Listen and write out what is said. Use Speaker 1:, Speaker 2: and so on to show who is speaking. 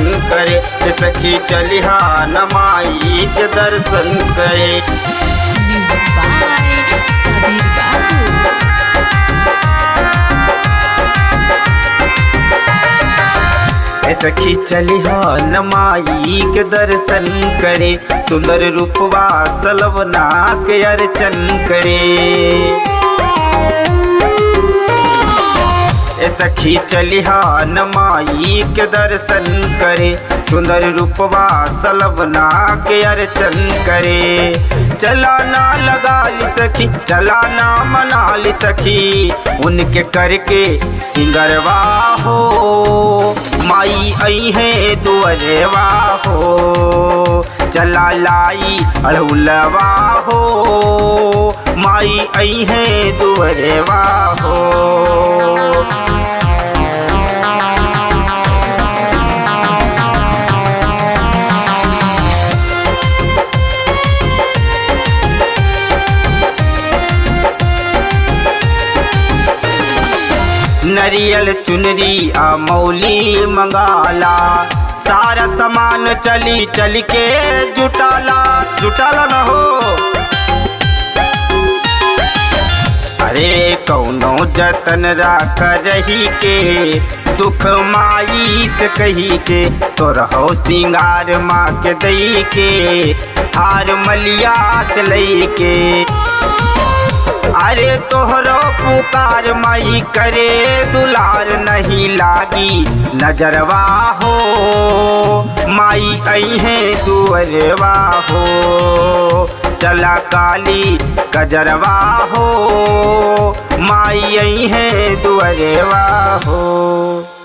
Speaker 1: दर्शन करे। सखी चलिहा न माई के दर्शन करे।
Speaker 2: Music by Sabir Babu.
Speaker 1: सखी चलिहा न माई के दर्शन करे। सुंदर रूपवा सलवना के अर्चन करे। सखी चलिहा न माई के दर्शन करे। सुंदर रूपवा सलवना के अर्चन करे। चला ना लगा ली सखी, चला ना मना ली सखी, उनके करके सिंगरवा हो। माई आई है दुअरवा हो। चला लाई अड़हुलवा हो। माई आई है दुअरवा हो। नरियल चुनरी मौली मंगाला। सारा सामान चली चल के जुटाला, जुटाला न हो। अरे कौनो जतन राख रही के, दुख माई से कही के। तोरहो सिंगार माँ के दई के, हार मलिया से लई के। अरे तोहरो पुकार माई करे दुलार नहीं लागी नजरवा हो। माई आई है दुअरवा हो। चला काली कजरवा हो। माई आई है दुअरवा हो।